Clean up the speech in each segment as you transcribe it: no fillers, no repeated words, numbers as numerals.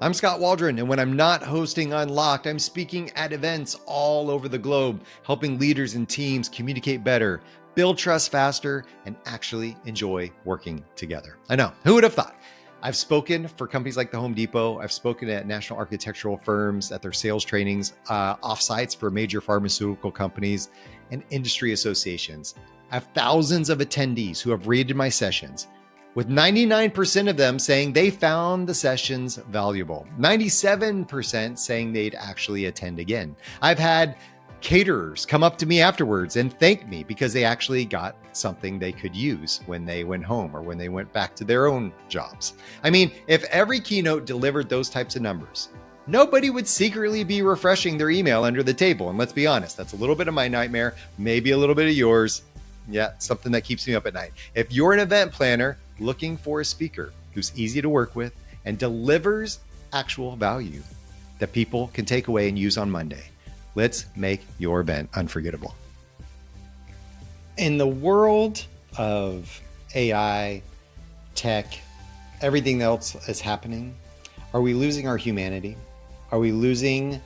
I'm Scott Waldron, and when I'm not hosting Unlocked, I'm speaking at events all over the globe, helping leaders and teams communicate better, build trust faster, and actually enjoy working together. I know, who would have thought? I've spoken for companies like the Home Depot. I've spoken at national architectural firms at their sales trainings, offsites for major pharmaceutical companies and industry associations. I have thousands of attendees who have rated my sessions, with 99% of them saying they found the sessions valuable, 97% saying they'd actually attend again. I've had caterers come up to me afterwards and thank me because they actually got something they could use when they went home or when they went back to their own jobs. I mean, if every keynote delivered those types of numbers, nobody would secretly be refreshing their email under the table. And let's be honest, that's a little bit of my nightmare, maybe a little bit of yours. Yeah, something that keeps me up at night. If you're an event planner looking for a speaker who's easy to work with and delivers actual value that people can take away and use on Monday, let's make your event unforgettable. In the world of AI, tech, everything else is happening, are we losing our humanity? Are we losing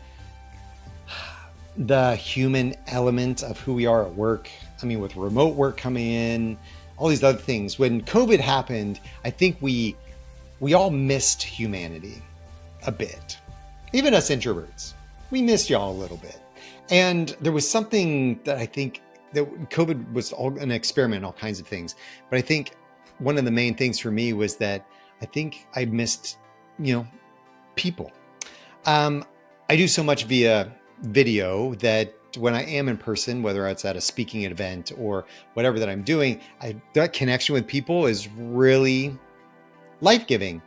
the human element of who we are at work? I mean, with remote work coming in, all these other things. When COVID happened, I think we all missed humanity a bit. Even us introverts, we missed y'all a little bit. And there was something that I think that COVID was all an experiment, all kinds of things. But I think one of the main things for me was that I think I missed, people. I do so much via video that when I am in person, whether it's at a speaking event or whatever that I'm doing, that connection with people is really life-giving.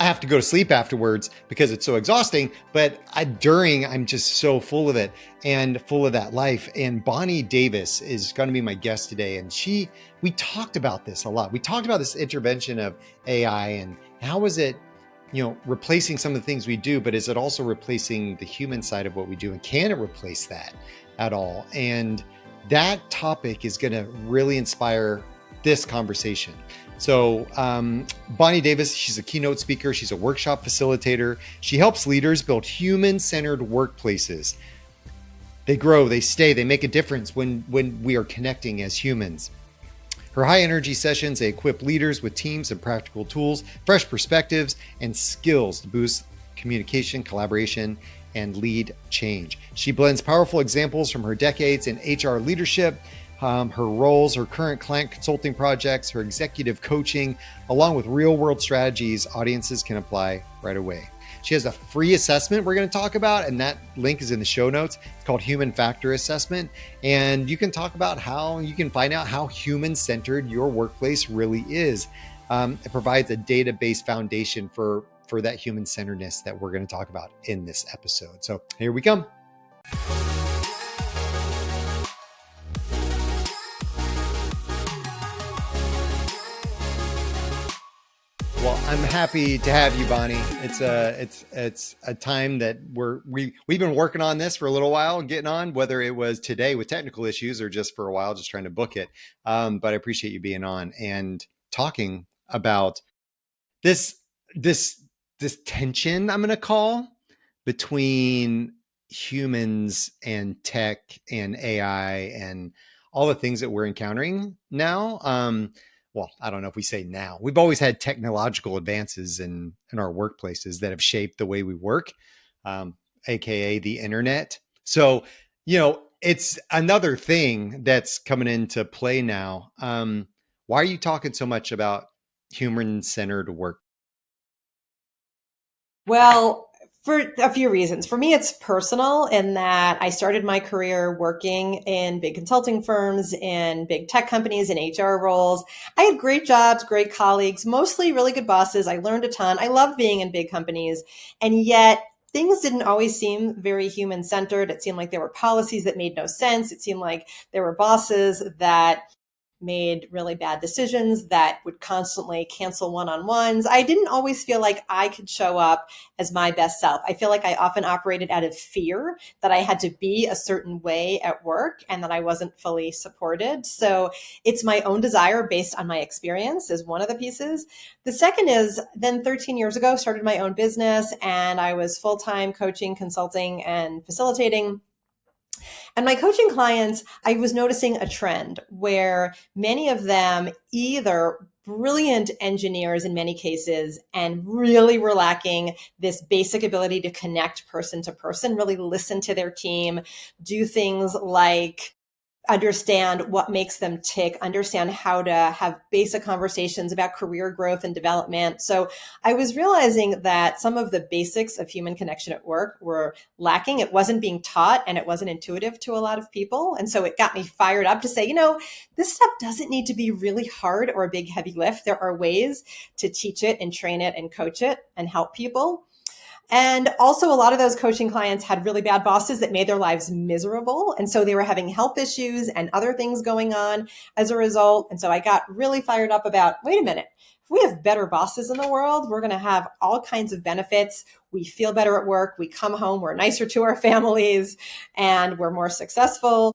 I have to go to sleep afterwards because it's so exhausting, but I'm just so full of it and full of that life. And Bonnie Davis is going to be my guest today. And we talked about this a lot. We talked about this intervention of AI and how is it, replacing some of the things we do, but is it also replacing the human side of what we do? And can it replace that at all? And that topic is going to really inspire this conversation. So Bonnie Davis, she's a keynote speaker. She's a workshop facilitator. She helps leaders build human-centered workplaces. They grow, they stay, they make a difference when we are connecting as humans. Her high energy sessions, they equip leaders with teams and practical tools, fresh perspectives, and skills to boost communication, collaboration, and lead change. She blends powerful examples from her decades in HR leadership, her roles, her current client consulting projects, her executive coaching, along with real world strategies audiences can apply right away. She has a free assessment we're going to talk about, and that link is in the show notes. It's called Human Factor Assessment. And you can talk about how you can find out how human-centered your workplace really is. It provides a database foundation for that human-centeredness that we're going to talk about in this episode. So here we come. Well, I'm happy to have you, Bonnie. It's a time that we've been working on this for a little while, getting on, whether it was today with technical issues or just for a while, just trying to book it. But I appreciate you being on and talking about this tension, I'm going to call, between humans and tech and AI and all the things that we're encountering now. Well, I don't know if we say now. We've always had technological advances in our workplaces that have shaped the way we work, AKA the internet. So, it's another thing that's coming into play now. Why are you talking so much about human-centered work? Well, for a few reasons. For me, it's personal in that I started my career working in big consulting firms, in big tech companies, in HR roles. I had great jobs, great colleagues, mostly really good bosses. I learned a ton. I loved being in big companies. And yet things didn't always seem very human centered. It seemed like there were policies that made no sense. It seemed like there were bosses that made really bad decisions, that would constantly cancel one-on-ones. I didn't always feel like I could show up as my best self. I feel like I often operated out of fear that I had to be a certain way at work and that I wasn't fully supported. So it's my own desire based on my experience is one of the pieces. The second is then 13 years ago, started my own business and I was full-time coaching, consulting, and facilitating. And my coaching clients, I was noticing a trend where many of them either brilliant engineers in many cases and really were lacking this basic ability to connect person to person, really listen to their team, do things like understand what makes them tick, understand how to have basic conversations about career growth and development. So I was realizing that some of the basics of human connection at work were lacking. It wasn't being taught and it wasn't intuitive to a lot of people. And so it got me fired up to say, this stuff doesn't need to be really hard or a big heavy lift. There are ways to teach it and train it and coach it and help people. And also, a lot of those coaching clients had really bad bosses that made their lives miserable. And so they were having health issues and other things going on as a result. And so I got really fired up about, wait a minute, if we have better bosses in the world, we're going to have all kinds of benefits. We feel better at work. We come home, we're nicer to our families, and we're more successful.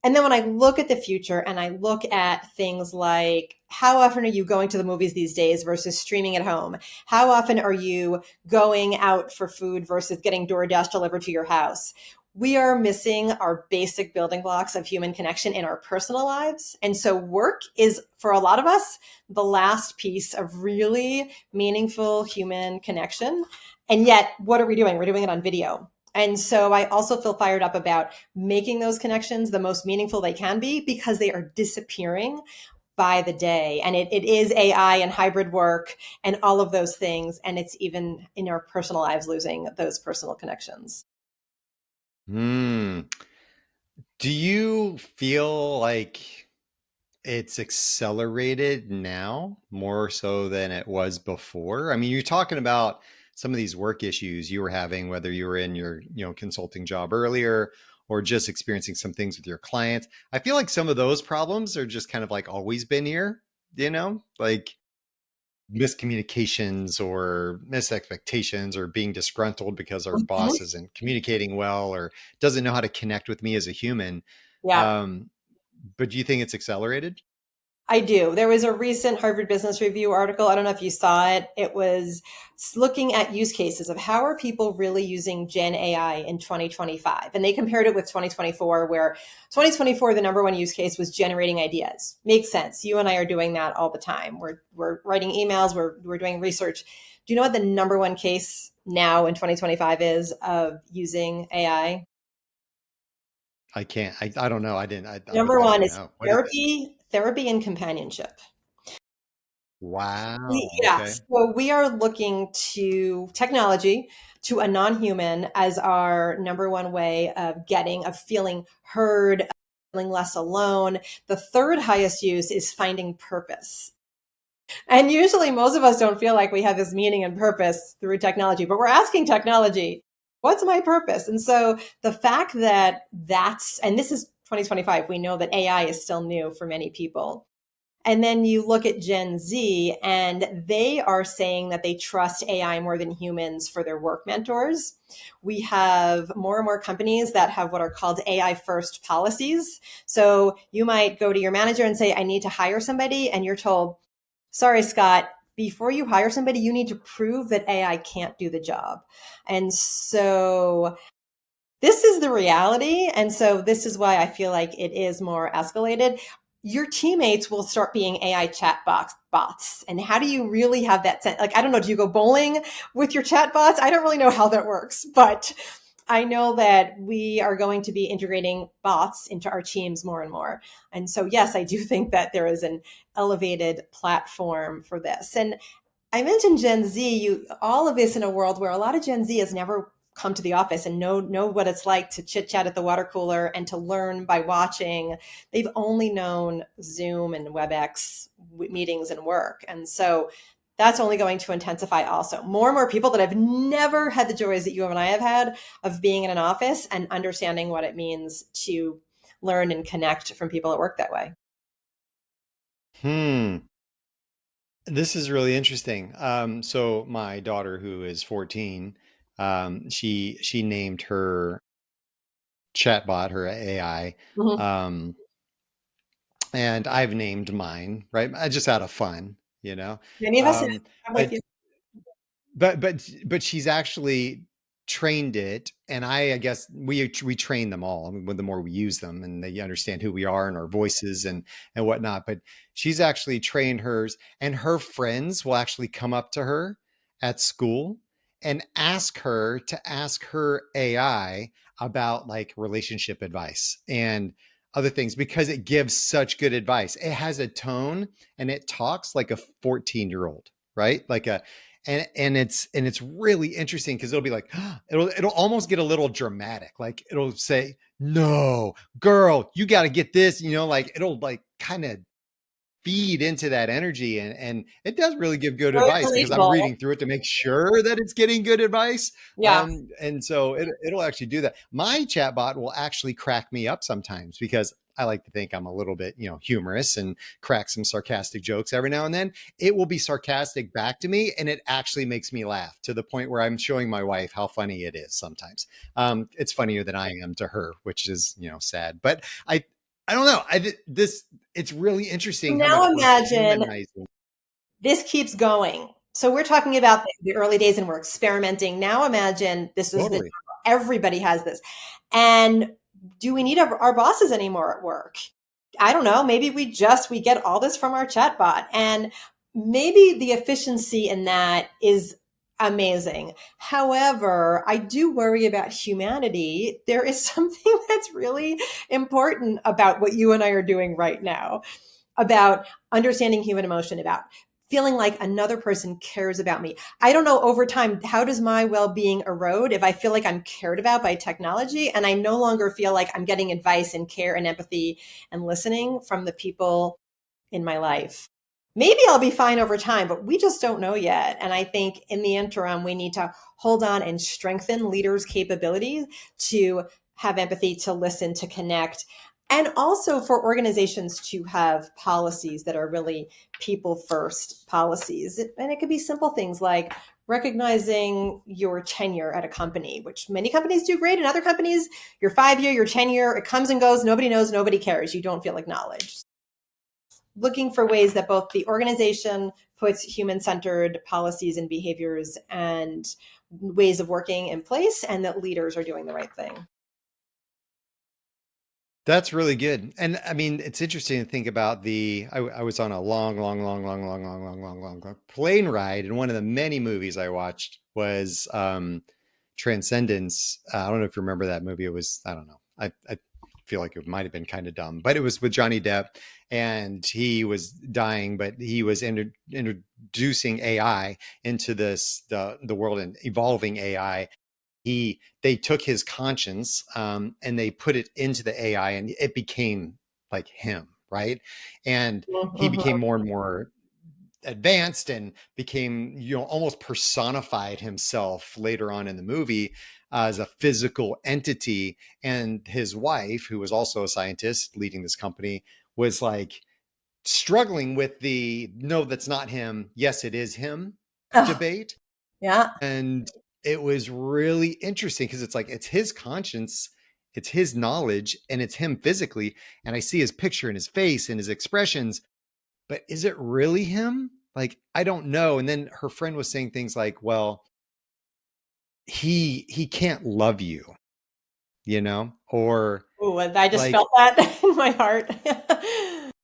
And then when I look at the future and I look at things like how often are you going to the movies these days versus streaming at home? How often are you going out for food versus getting DoorDash delivered to your house? We are missing our basic building blocks of human connection in our personal lives. And so work is, for a lot of us, the last piece of really meaningful human connection. And yet, what are we doing? We're doing it on video. And so I also feel fired up about making those connections the most meaningful they can be because they are disappearing by the day. And it is AI and hybrid work and all of those things. And it's even in our personal lives losing those personal connections. Hmm. Do you feel like it's accelerated now more so than it was before? I mean, you're talking about some of these work issues you were having, whether you were in your, consulting job earlier or just experiencing some things with your clients. I feel like some of those problems are just kind of like always been here, like miscommunications or misexpectations or being disgruntled because our boss isn't communicating well or doesn't know how to connect with me as a human. Yeah. But do you think it's accelerated? I do. There was a recent Harvard Business Review article. I don't know if you saw it. It was looking at use cases of how are people really using Gen AI in 2025. And they compared it with 2024, where 2024, the number one use case was generating ideas. Makes sense. You and I are doing that all the time. We're writing emails. We're doing research. Do you know what the number one case now in 2025 is of using AI? I can't. I don't know. I didn't. Number I one don't is know. What is it? therapy and companionship. Wow. Yeah, Okay. so we are looking to technology, to a non-human as our number one way of feeling heard, of feeling less alone. The third highest use is finding purpose. And usually most of us don't feel like we have this meaning and purpose through technology, but we're asking technology, what's my purpose? And so the fact that and this is 2025, we know that AI is still new for many people. And then you look at Gen Z, and they are saying that they trust AI more than humans for their work mentors. We have more and more companies that have what are called AI first policies. So you might go to your manager and say, I need to hire somebody. And you're told, sorry, Scott, before you hire somebody, you need to prove that AI can't do the job. And so this is the reality. And so this is why I feel like it is more escalated. Your teammates will start being AI bots. And how do you really have that sense? Like, I don't know, do you go bowling with your chat bots? I don't really know how that works, but I know that we are going to be integrating bots into our teams more and more. And so, yes, I do think that there is an elevated platform for this. And I mentioned Gen Z, all of this in a world where a lot of Gen Z has never come to the office and know what it's like to chit chat at the water cooler and to learn by watching. They've only known Zoom and WebEx meetings and work. And so that's only going to intensify also. More and more people that have never had the joys that you and I have had of being in an office and understanding what it means to learn and connect from people at work that way. Hmm. This is really interesting. So my daughter, who is 14, she named her chatbot, her AI, Mhm. um, and I've named mine, right? Just out of fun, you know. Many of us have. Um, I'm with but you. but she's actually trained it, and I guess we train them all. I mean, the more we use them, and they understand who we are and our voices and whatnot. But she's actually trained hers, and her friends will actually come up to her at school and ask her to ask her AI about like relationship advice and other things because it gives such good advice. It has a tone and it talks like a 14-year-old, right? Like a and it's really interesting because it'll be like it'll almost get a little dramatic. Like it'll say, "No, girl, you got to get this," like it'll like kind of feed into that energy, and it does really give good So it's advice because I'm relatable. reading through it to make sure that it's getting good advice. Yeah. And so it'll actually do that. My chatbot will actually crack me up sometimes because I like to think I'm a little bit, humorous and crack some sarcastic jokes every now and then. It will be sarcastic back to me, and it actually makes me laugh to the point where I'm showing my wife how funny it is sometimes. It's funnier than I am to her, which is, sad. But I don't know. It's really interesting how much Now we're imagine humanizing. this keeps going. So we're talking about the early days and we're experimenting. Now imagine this is the Totally. everybody has this. And do we need our bosses anymore at work? I don't know. Maybe we get all this from our chatbot, and maybe the efficiency in that is amazing. However, I do worry about humanity. There is something that's really important about what you and I are doing right now, about understanding human emotion, about feeling like another person cares about me. I don't know, over time, how does my well-being erode if I feel like I'm cared about by technology and I no longer feel like I'm getting advice and care and empathy and listening from the people in my life? Maybe I'll be fine over time, but we just don't know yet. And I think in the interim, we need to hold on and strengthen leaders' capability to have empathy, to listen, to connect, and also for organizations to have policies that are really people first policies. And it could be simple things like recognizing your tenure at a company, which many companies do great, and other companies, your 5 year, your tenure, it comes and goes, nobody knows, nobody cares, you don't feel acknowledged. Looking for ways that both the organization puts human centered policies and behaviors and ways of working in place, and that leaders are doing the right thing. That's really good. And I mean, it's interesting to think about I was on a long plane ride, and one of the many movies I watched was Transcendence. I don't know if you remember that movie. It was, I don't know. I feel like it might have been kind of dumb, but it was with Johnny Depp, and he was dying, but he was introducing AI into the world and evolving AI. They took his conscience, and they put it into the AI, and it became like him, right? And he became Mm-hmm. more and more advanced and became, almost personified himself later on in the movie as a physical entity. And his wife, who was also a scientist leading this company, was like struggling with the no, that's not him, yes, it is him Oh, debate. yeah. And it was really interesting because it's like it's his conscience, it's his knowledge, and it's him physically. And I see his picture and his face and his expressions, but is it really him? Like, I don't know. And then her friend was saying things like, well, he can't love you, or Ooh, I just like, felt that in my heart.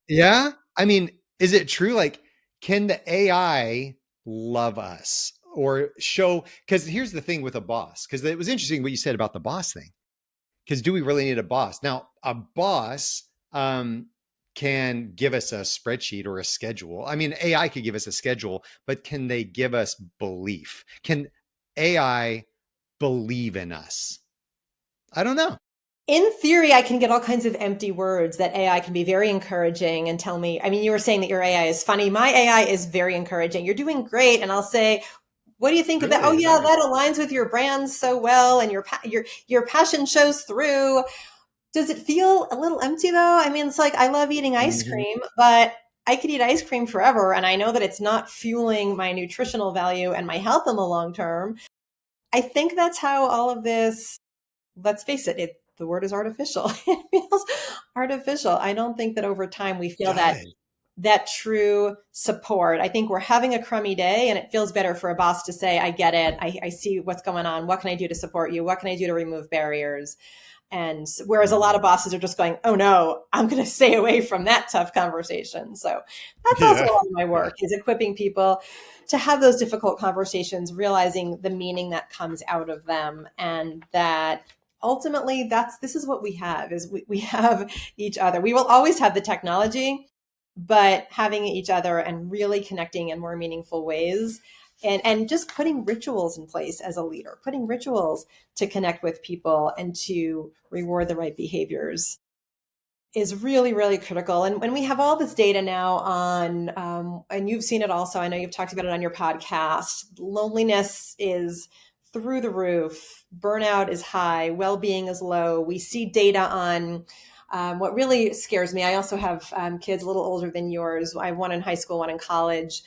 yeah. I mean, is it true? Like, can the AI love us or show? Because here's the thing with a boss, because it was interesting what you said about the boss thing. Because do we really need a boss? Now, a boss can give us a spreadsheet or a schedule. I mean, AI could give us a schedule, but can they give us belief? Can AI believe in us? I don't know. In theory, I can get all kinds of empty words that AI can be very encouraging and tell me. I mean, you were saying that your AI is funny. My AI is very encouraging. You're doing great. And I'll say, what do you think of that? Oh Really? yeah, Nice. that aligns with your brand so well, and your passion shows through. Does it feel a little empty though? I mean, it's like I love eating ice Mhm. cream, but I could eat ice cream forever, and I know that it's not fueling my nutritional value and my health in the long term. I think that's how all of this, let's face it, the word is artificial. It feels artificial. I don't think that over time we feel Does. that true support. I think we're having a crummy day, and it feels better for a boss to say, I get it. I see what's going on. What can I do to support you? What can I do to remove barriers? And whereas a lot of bosses are just going, oh no, I'm going to stay away from that tough conversation. So that's also Yeah. a lot of my Yeah. work, is equipping people to have those difficult conversations, realizing the meaning that comes out of them, and that ultimately this is what we have, is we have each other. We will always have the technology, but having each other and really connecting in more meaningful ways, and just putting rituals in place as a leader, putting rituals to connect with people and to reward the right behaviors is really, really critical. And when we have all this data now on, and you've seen it also, I know you've talked about it on your podcast, loneliness is through the roof, burnout is high, well-being is low. We see data on what really scares me. I also have kids a little older than yours. I have one in high school, one in college.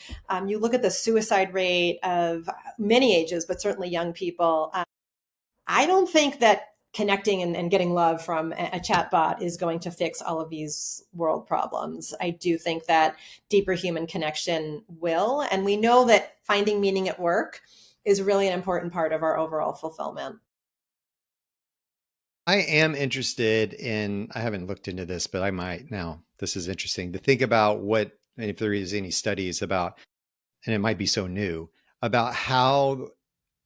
You look at the suicide rate of many ages, but certainly young people. I don't think that connecting and getting love from a chatbot is going to fix all of these world problems. I do think that deeper human connection will. And we know that finding meaning at work is really an important part of our overall fulfillment. I am interested in, I haven't looked into this, but I might now. This is interesting to think about what, and if there is any studies about, and it might be so new, about how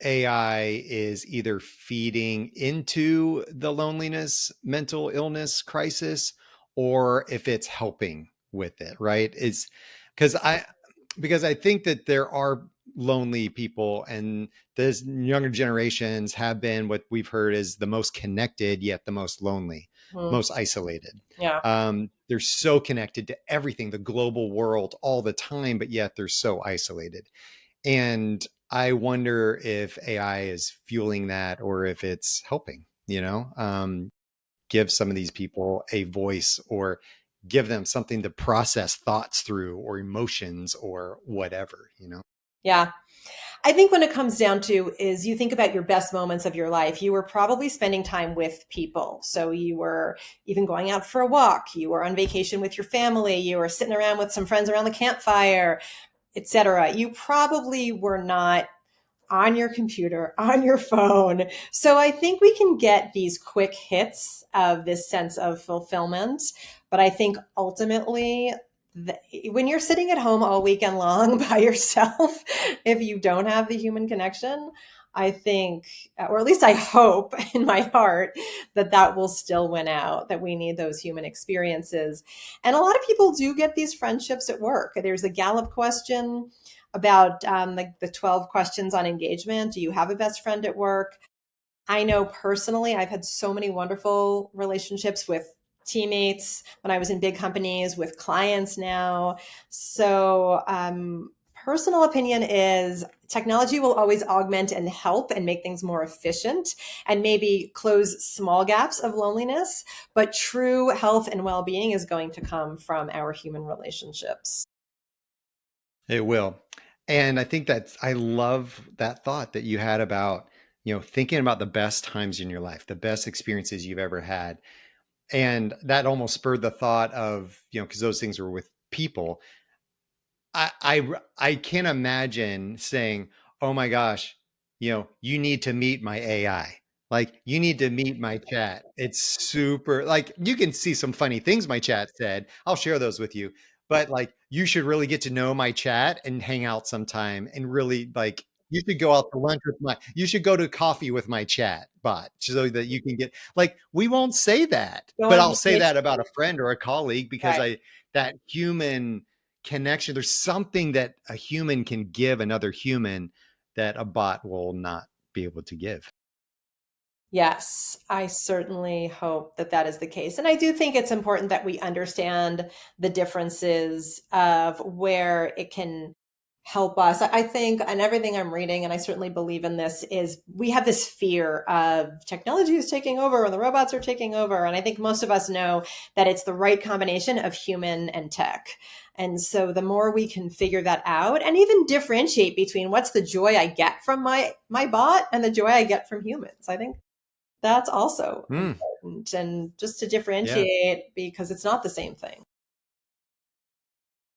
AI is either feeding into the loneliness, mental illness crisis, or if it's helping with it, right? It's because I think that there are lonely people, and those younger generations have been what we've heard is the most connected, yet the most lonely, Mm, most isolated. yeah. They're so connected to everything, the global world all the time, but yet they're so isolated. And I wonder if AI is fueling that or if it's helping, give some of these people a voice or give them something to process thoughts through or emotions or whatever. Yeah. I think when it comes down to is you think about your best moments of your life, you were probably spending time with people. So you were even going out for a walk, you were on vacation with your family, you were sitting around with some friends around the campfire, etc. You probably were not on your computer, on your phone. So I think we can get these quick hits of this sense of fulfillment. But I think ultimately, when you're sitting at home all weekend long by yourself, if you don't have the human connection, I think, or at least I hope in my heart, that will still win out, that we need those human experiences. And a lot of people do get these friendships at work. There's a Gallup question about the 12 questions on engagement. Do you have a best friend at work? I know personally, I've had so many wonderful relationships with teammates when I was in big companies, with clients now. So, personal opinion is technology will always augment and help and make things more efficient and maybe close small gaps of loneliness. But true health and well being is going to come from our human relationships. It will. And I think I love that thought that you had about, thinking about the best times in your life, the best experiences you've ever had. And that almost spurred the thought of, because those things were with people. I can't imagine saying, "Oh my gosh, you need to meet my AI. Like you need to meet my chat. It's super like you can see some funny things my chat said. I'll share those with you. But like you should really get to know my chat and hang out sometime and really like you should go out to lunch with you should go to coffee with my chat bot so that you can get like we won't say that, Go but on I'll say vacation. that about a friend or a colleague because Right. that human connection. There's something that a human can give another human that a bot will not be able to give. Yes, I certainly hope that that is the case. And I do think it's important that we understand the differences of where it can help us. I think, and everything I'm reading, and I certainly believe in this, is we have this fear of technology is taking over and the robots are taking over. And I think most of us know that it's the right combination of human and tech. And so the more we can figure that out and even differentiate between what's the joy I get from my bot and the joy I get from humans, I think that's also Mm, important. And just to yeah. differentiate because it's not the same thing.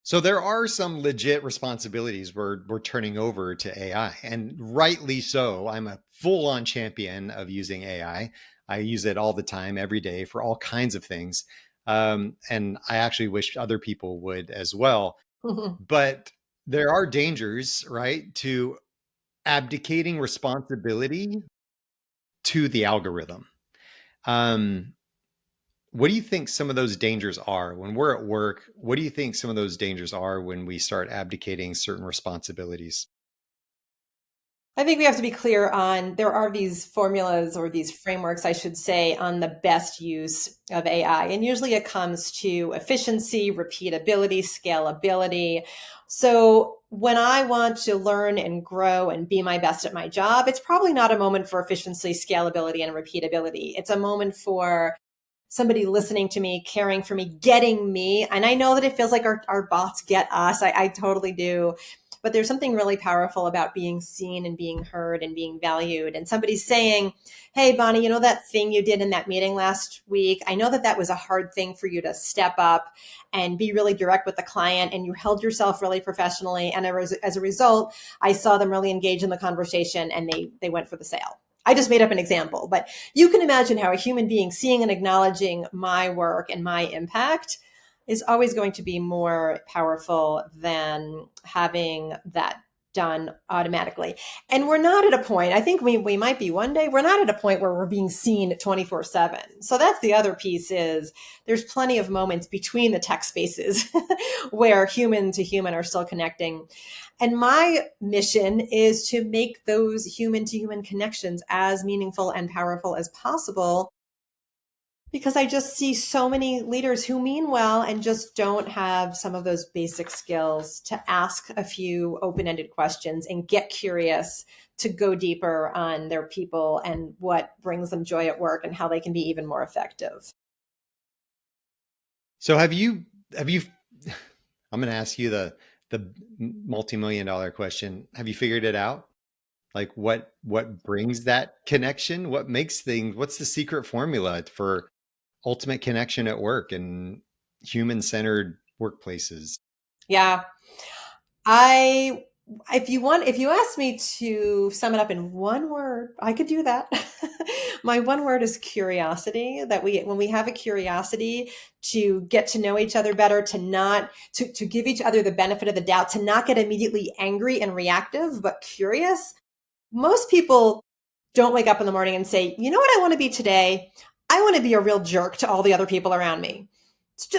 So there are some legit responsibilities we're turning over to AI, and rightly so. I'm a full-on champion of using AI. I use it all the time, every day, for all kinds of things, and I actually wish other people would as well. But there are dangers, right, to abdicating responsibility to the algorithm. Um, what do you think some of those dangers are when we're at work? What do you think some of those dangers are when we start abdicating certain responsibilities? I think we have to be clear on there are these formulas or these frameworks, I should say, on the best use of AI. And usually it comes to efficiency, repeatability, scalability. So when I want to learn and grow and be my best at my job, it's probably not a moment for efficiency, scalability, and repeatability. It's a moment for somebody listening to me, caring for me, getting me. And I know that it feels like our bots get us. I totally do. But there's something really powerful about being seen and being heard and being valued. And somebody's saying, hey, Bonnie, you know that thing you did in that meeting last week? I know that that was a hard thing for you to step up and be really direct with the client, and you held yourself really professionally. And as a result, I saw them really engage in the conversation and they went for the sale. I just made up an example, but you can imagine how a human being seeing and acknowledging my work and my impact is always going to be more powerful than having that done automatically. And we're not at a point, I think we might be one day, we're not at a point where we're being seen 24/7. So that's the other piece is there's plenty of moments between the tech spaces where human to human are still connecting. And my mission is to make those human to human connections as meaningful and powerful as possible because I just see so many leaders who mean well and just don't have some of those basic skills to ask a few open ended questions and get curious to go deeper on their people and what brings them joy at work and how they can be even more effective. So have you I'm going to ask you the multi-million dollar question. Have you figured it out? Like what brings that connection? What makes things, what's the secret formula for ultimate connection at work and human-centered workplaces? Yeah. I if you ask me to sum it up in one word, I could do that. My one word is curiosity. That we when we have a curiosity to get to know each other better, to not to give each other the benefit of the doubt, to not get immediately angry and reactive, but curious. Most people don't wake up in the morning and say, "You know what I want to be today? I want to be a real jerk to all the other people around me."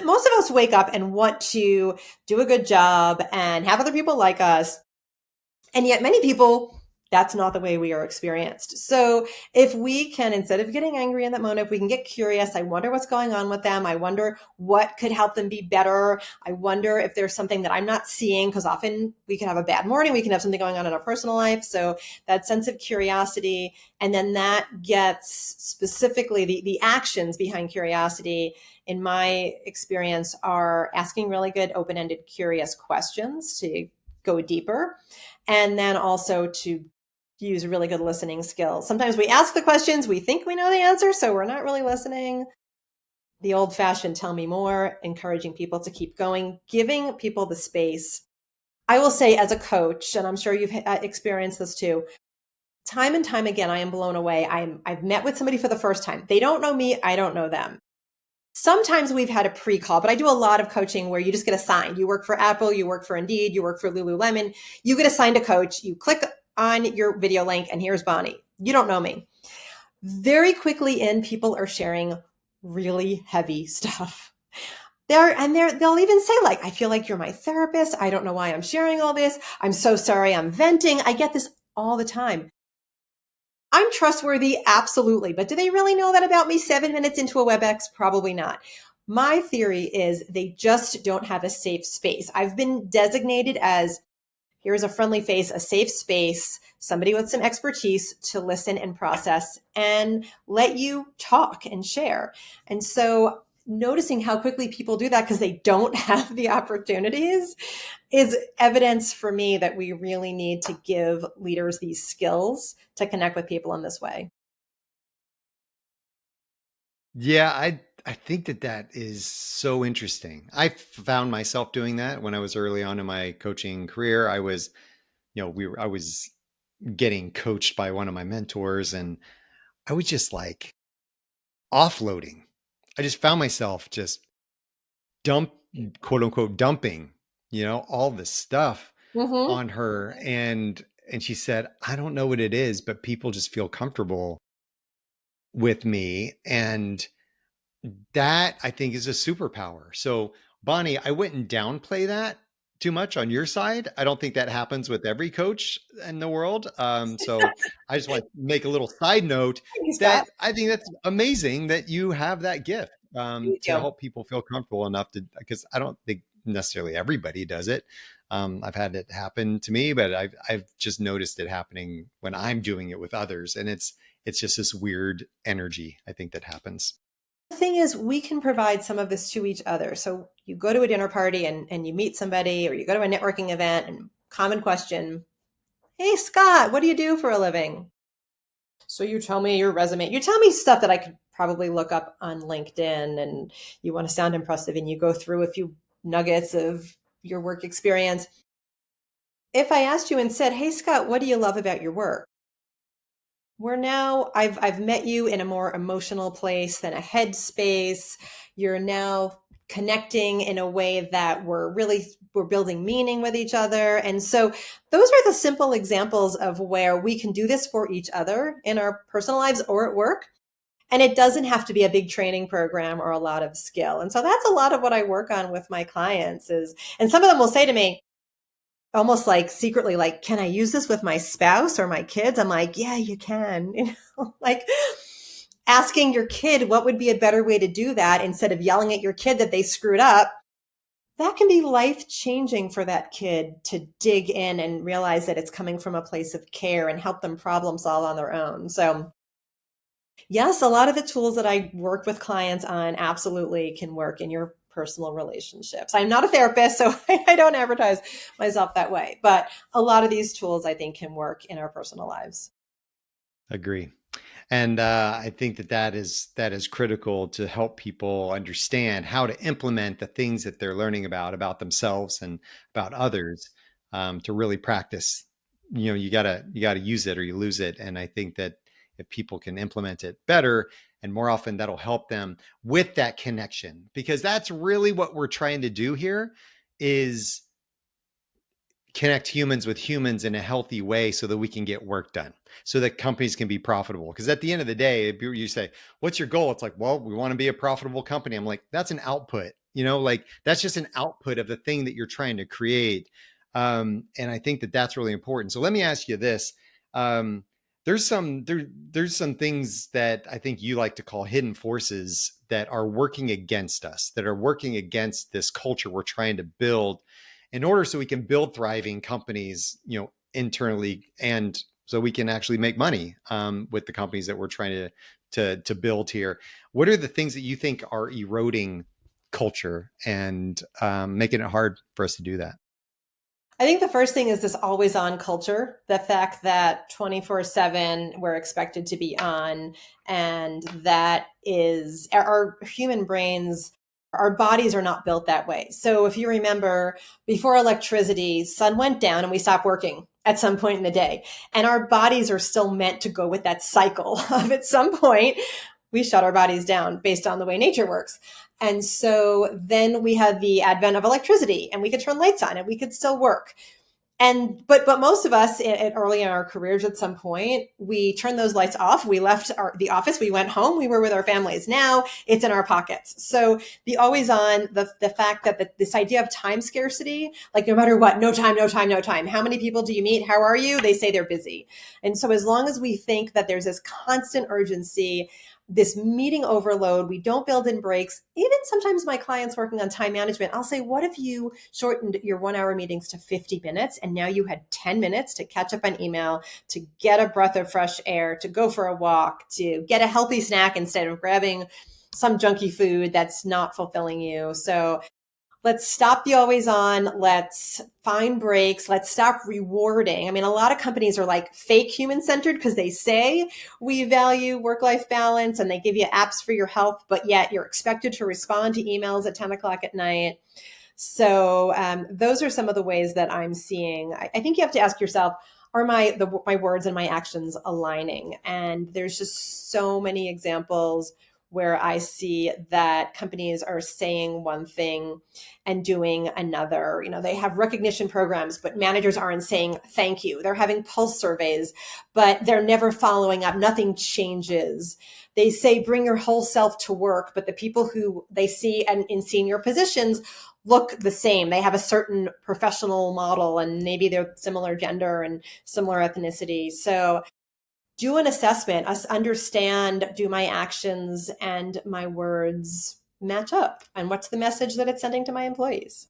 Most of us wake up and want to do a good job and have other people like us. And yet, many people, that's not the way we are experienced. So, if we can, instead of getting angry in that moment, if we can get curious, I wonder what's going on with them. I wonder what could help them be better. I wonder if there's something that I'm not seeing, because often we can have a bad morning, we can have something going on in our personal life. So, that sense of curiosity, and then that gets specifically the actions behind curiosity, in my experience, are asking really good, open ended, curious questions to go deeper. And then also to use really good listening skills. Sometimes we ask the questions, we think we know the answer, so we're not really listening. The old fashioned tell me more, encouraging people to keep going, giving people the space. I will say, as a coach, and I'm sure you've experienced this too, time and time again, I am blown away. I've met with somebody for the first time. They don't know me, I don't know them. Sometimes we've had a pre-call, but I do a lot of coaching where you just get assigned. You work for Apple, you work for Indeed, you work for Lululemon. You get assigned a coach. You click on your video link, and here's Bonnie. You don't know me. Very quickly in, people are sharing really heavy stuff. They'll even say, like, I feel like you're my therapist. I don't know why I'm sharing all this. I'm so sorry. I'm venting. I get this all the time. I'm trustworthy, absolutely. But do they really know that about me 7 minutes into a WebEx? Probably not. My theory is they just don't have a safe space. I've been designated as here's a friendly face, a safe space, somebody with some expertise to listen and process and let you talk and share. And so noticing how quickly people do that because they don't have the opportunities is evidence for me that we really need to give leaders these skills to connect with people in this way. Yeah, I think that that is so interesting. I found myself doing that when I was early on in my coaching career. I was, I was getting coached by one of my mentors, and I was just like offloading. I just found myself just dump quote unquote dumping, all this stuff Mm-hmm. on her. And she said, I don't know what it is, but people just feel comfortable with me. And that I think is a superpower. So, Bonnie, I wouldn't downplay that too much on your side. I don't think that happens with every coach in the world. So I just want to make a little side note Thank you, that Scott. I think that's amazing that you have that gift Thank to you. help people feel comfortable enough to, because I don't think necessarily everybody does it. I've had it happen to me, but I've just noticed it happening when I'm doing it with others, and it's just this weird energy I think that happens. The thing is, we can provide some of this to each other. So you go to a dinner party and you meet somebody, or you go to a networking event and common question, hey, Scott, what do you do for a living? So you tell me your resume. You tell me stuff that I could probably look up on LinkedIn, and you want to sound impressive and you go through a few nuggets of your work experience. If I asked you and said, hey, Scott, what do you love about your work? We're now, I've met you in a more emotional place than a headspace. You're now connecting in a way that we're building meaning with each other. And so those are the simple examples of where we can do this for each other in our personal lives or at work. And it doesn't have to be a big training program or a lot of skill. And so that's a lot of what I work on with my clients is, and some of them will say to me, almost like secretly, like, can I use this with my spouse or my kids? I'm like, yeah, you can. Like asking your kid what would be a better way to do that instead of yelling at your kid that they screwed up. That can be life changing for that kid to dig in and realize that it's coming from a place of care and help them problem solve on their own. So yes, a lot of the tools that I work with clients on absolutely can work in your personal relationships. I'm not a therapist, so I don't advertise myself that way. But a lot of these tools I think can work in our personal lives. Agree. And I think that that is critical to help people understand how to implement the things that they're learning about themselves and about others, to really practice. You gotta use it or you lose it. And I think that if people can implement it better and more often, that'll help them with that connection, because that's really what we're trying to do here is connect humans with humans in a healthy way so that we can get work done, so that companies can be profitable. Because at the end of the day, if you say, what's your goal? It's like, well, we want to be a profitable company. I'm like, that's an output, like that's just an output of the thing that you're trying to create. And I think that that's really important. So let me ask you this. There's some things that I think you like to call hidden forces that are working against us, that are working against this culture we're trying to build in order so we can build thriving companies, internally, and so we can actually make money with the companies that we're trying to build here. What are the things that you think are eroding culture and making it hard for us to do that? I think the first thing is this always on culture, the fact that 24/7 we're expected to be on, and that is our human brains, our bodies are not built that way. So if you remember, before electricity, sun went down and we stopped working at some point in the day. And our bodies are still meant to go with that cycle of at some point we shut our bodies down based on the way nature works. And so then we had the advent of electricity and we could turn lights on and we could still work. And but most of us early in our careers at some point we turned those lights off. We left the office, we went home, we were with our families. Now it's in our pockets. So the always on, the fact that this idea of time scarcity, like no matter what, no time, no time, no time. How many people do you meet? How are you? They say they're busy. And so as long as we think that there's this constant urgency, this meeting overload, we don't build in breaks. Even sometimes my clients working on time management, I'll say, what if you shortened your 1 hour meetings to 50 minutes and now you had 10 minutes to catch up on email, to get a breath of fresh air, to go for a walk, to get a healthy snack instead of grabbing some junky food that's not fulfilling you. So let's stop the always on. Let's find breaks. Let's stop rewarding. I mean, a lot of companies are like fake human centered because they say we value work life balance and they give you apps for your health, but yet you're expected to respond to emails at 10 o'clock at night. So those are some of the ways that I'm seeing. I think you have to ask yourself, are my words and my actions aligning? And there's just so many examples where I see that companies are saying one thing and doing another. You know, they have recognition programs, but managers aren't saying thank you. They're having pulse surveys, but they're never following up. Nothing changes. They say bring your whole self to work, but the people who they see and in senior positions look the same. They have a certain professional model and maybe they're similar gender and similar ethnicity. So do an assessment, understand, do my actions and my words match up? And what's the message that it's sending to my employees?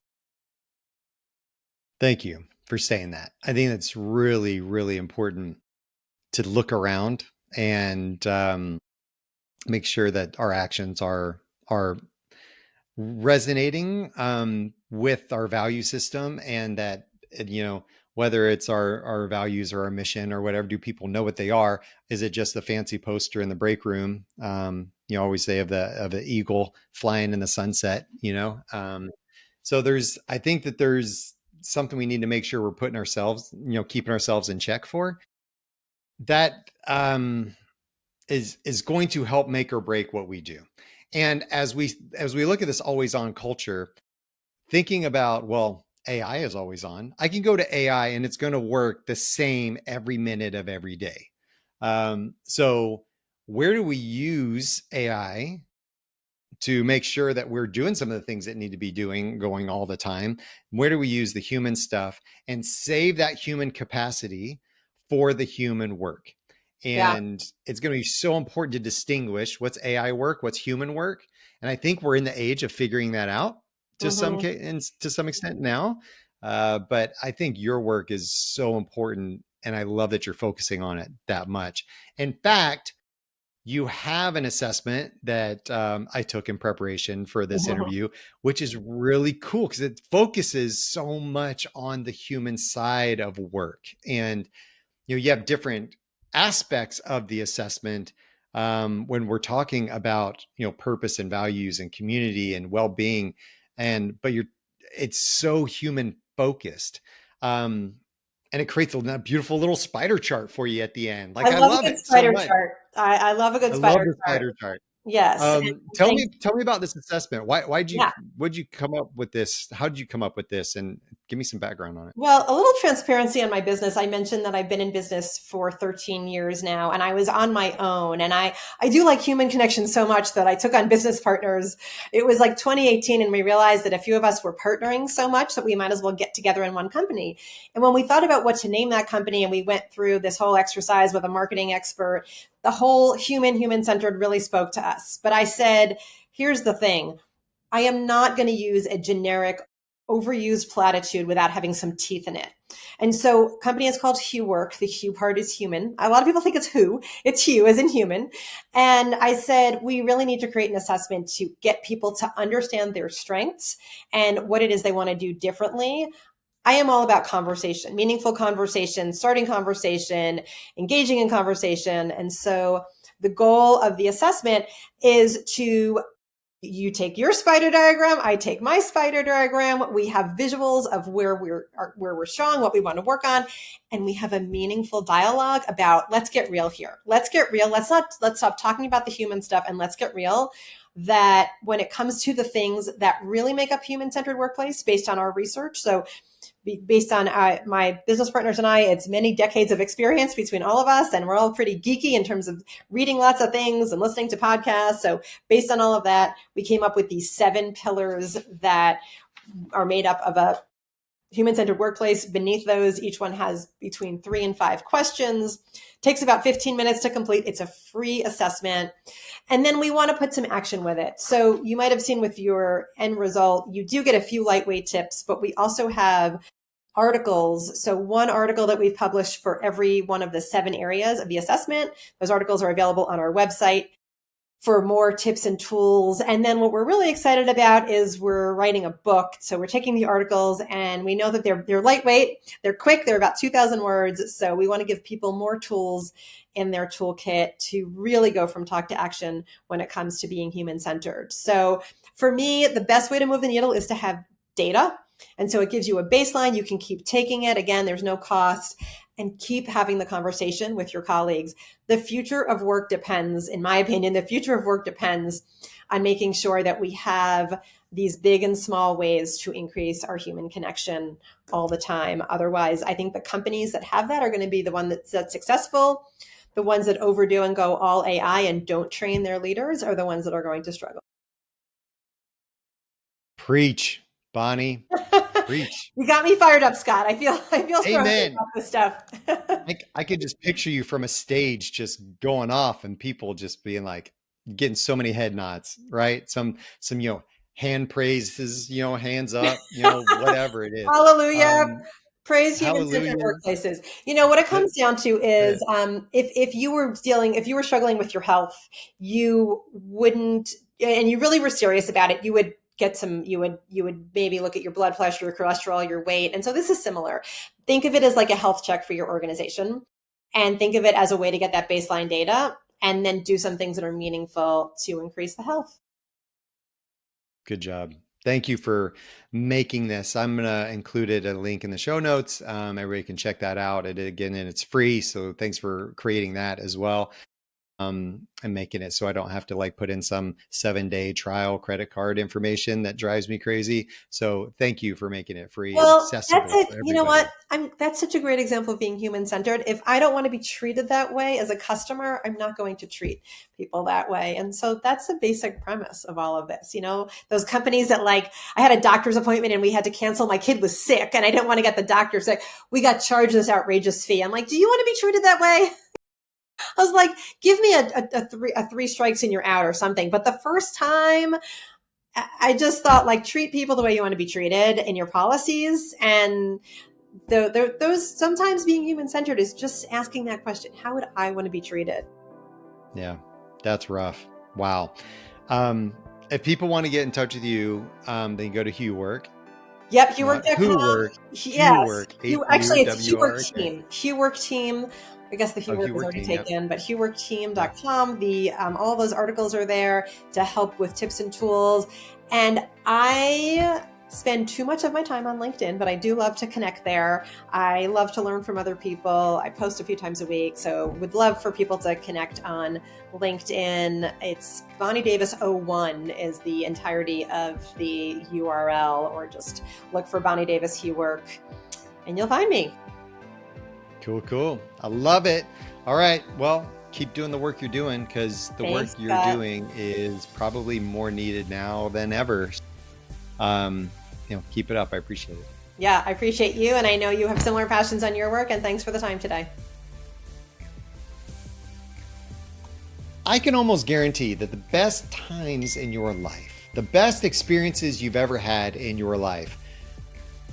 Thank you for saying that. I think that's really, really important to look around and make sure that our actions are resonating with our value system, and that, you know, whether it's our values or our mission or whatever, do people know what they are? Is it just a fancy poster in the break room? You know, always say of the eagle flying in the sunset, you know? So I think that there's something we need to make sure we're putting ourselves, you know, keeping ourselves in check for. That is going to help make or break what we do. And as we look at this always on culture, thinking about, well, AI is always on. I can go to AI and it's going to work the same every minute of every day. So where do we use AI to make sure that we're doing some of the things that need to be going all the time? Where do we use the human stuff and save that human capacity for the human work? And it's going to be so important to distinguish what's AI work, what's human work. And I think we're in the age of figuring that out to some extent now. But I think your work is so important. And I love that you're focusing on it that much. In fact, you have an assessment that I took in preparation for this interview, which is really cool because it focuses so much on the human side of work. And, you know, you have different aspects of the assessment when we're talking about, you know, purpose and values and community and well-being, but it's so human focused, and it creates a beautiful little spider chart for you at the end. Like, I love it so much. I love a good spider chart. Yes. Tell me about this assessment. What'd you come up with this? How did you come up with this? And give me some background on it. Well, a little transparency on my business. I mentioned that I've been in business for 13 years now, and I was on my own. And I do like human connection so much that I took on business partners. It was like 2018, and we realized that a few of us were partnering so much that we might as well get together in one company. And when we thought about what to name that company, and we went through this whole exercise with a marketing expert, the whole human-centered really spoke to us. But I said, here's the thing. I am not going to use a generic overused platitude without having some teeth in it. And so company is called HueWork. The Hue part is human. A lot of people think it's who. It's Hue as in human. And I said, we really need to create an assessment to get people to understand their strengths and what it is they want to do differently. I am all about conversation, meaningful conversation, starting conversation, engaging in conversation. And so the goal of the assessment is you take your spider diagram, I take my spider diagram. We have visuals of where we're strong, what we want to work on, and we have a meaningful dialogue about, let's get real here. Let's get real. Let's stop talking about the human stuff, and let's get real that when it comes to the things that really make up human-centered workplace based on our research. So based on my business partners and I, it's many decades of experience between all of us, and we're all pretty geeky in terms of reading lots of things and listening to podcasts. So based on all of that, we came up with these 7 pillars that are made up of a human-centered workplace. Beneath those, each one has between 3 and 5 questions. Takes about 15 minutes to complete. It's a free assessment. And then we want to put some action with it. So you might have seen with your end result, you do get a few lightweight tips, but we also have articles. So one article that we've published for every one of the 7 areas of the assessment. Those articles are available on our website. for more tips and tools. And then what we're really excited about is we're writing a book. So we're taking the articles, and we know that they're lightweight, they're quick, they're about 2,000 words. So we want to give people more tools in their toolkit to really go from talk to action when it comes to being human-centered. So for me, the best way to move the needle is to have data. And so it gives you a baseline. You can keep taking it. Again, there's no cost, and keep having the conversation with your colleagues. The future of work depends, in my opinion, the future of work depends on making sure that we have these big and small ways to increase our human connection all the time. Otherwise, I think the companies that have that are going to be the one that's successful. The ones that overdo and go all AI and don't train their leaders are the ones that are going to struggle. Preach, Bonnie. Preach. You got me fired up, Scott. I feel strongly Amen. about this stuff. I could just picture you from a stage just going off, and people just being like, getting so many head nods, right? Some hand praises, hands up, whatever it is. Hallelujah. Praise human-centered Hallelujah. workplaces. What it comes down to is if you were struggling with your health, you wouldn't, and you really were serious about it, you would maybe look at your blood pressure, your cholesterol, your weight. And so this is similar. Think of it as like a health check for your organization, and think of it as a way to get that baseline data, and then do some things that are meaningful to increase the health. Good job. Thank you for making this. I'm going to include a link in the show notes. Everybody can check that out. And it's free. So thanks for creating that as well. And making it so I don't have to put in some 7-day trial credit card information that drives me crazy. So thank you for making it free and accessible. That's it. You know what? That's such a great example of being human-centered. If I don't want to be treated that way as a customer, I'm not going to treat people that way. And so that's the basic premise of all of this. Those companies that I had a doctor's appointment and we had to cancel. My kid was sick and I didn't want to get the doctor sick. We got charged this outrageous fee. I'm like, do you want to be treated that way? I was like, give me a 3 strikes and you're out or something. But the first time, I just thought treat people the way you want to be treated in your policies. And those sometimes being human-centered is just asking that question: how would I want to be treated? Yeah, that's rough. Wow. If people want to get in touch with you, they can go to HueWork. Yep, HueWork.com. HueWork. Yes. HueWork. Actually, it's HueWork Team. HueWork Team. I guess the HueWork is already taken, but HueWorkTeam.com. All those articles are there to help with tips and tools. And I spend too much of my time on LinkedIn, but I do love to connect there. I love to learn from other people. I post a few times a week, so would love for people to connect on LinkedIn. It's Bonnie Davis 01 is the entirety of the URL, or just look for Bonnie Davis HueWork and you'll find me. Cool. I love it. All right. Well, keep doing the work you're doing, because the work you're doing is probably more needed now than ever. Keep it up. I appreciate it. Yeah, I appreciate you. And I know you have similar passions on your work, and thanks for the time today. I can almost guarantee that the best times in your life, the best experiences you've ever had in your life,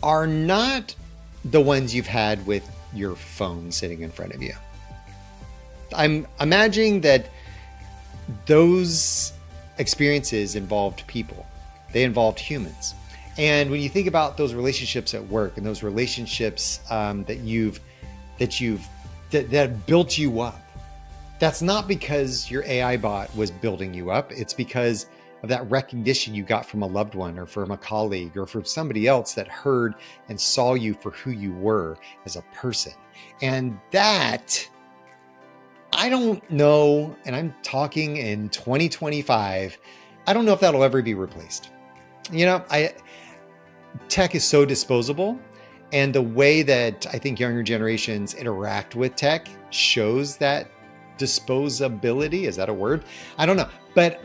are not the ones you've had with your phone sitting in front of you. I'm imagining that those experiences involved people. They involved humans. And when you think about those relationships at work and those relationships that built you up, that's not because your AI bot was building you up. It's because of that recognition you got from a loved one, or from a colleague, or from somebody else that heard and saw you for who you were as a person. And that, I don't know, and I'm talking in 2025, I don't know if that'll ever be replaced. Tech is so disposable, and the way that I think younger generations interact with tech shows that disposability. Is that a word? I don't know. But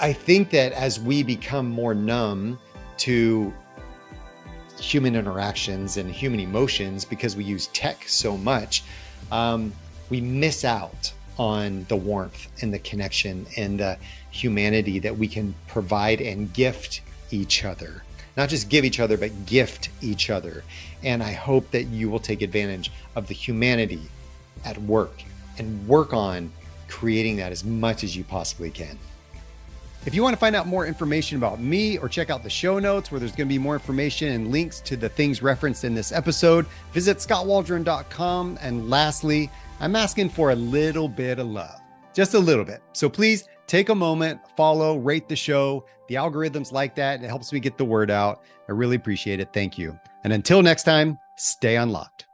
I think that as we become more numb to human interactions and human emotions, because we use tech so much, we miss out on the warmth and the connection and the humanity that we can provide and gift each other. Not just give each other, but gift each other. And I hope that you will take advantage of the humanity at work and work on creating that as much as you possibly can. If you want to find out more information about me or check out the show notes where there's going to be more information and links to the things referenced in this episode, visit scottwaldron.com. And lastly, I'm asking for a little bit of love, just a little bit. So please take a moment, follow, rate the show. The algorithms like that. It helps me get the word out. I really appreciate it. Thank you. And until next time, stay unlocked.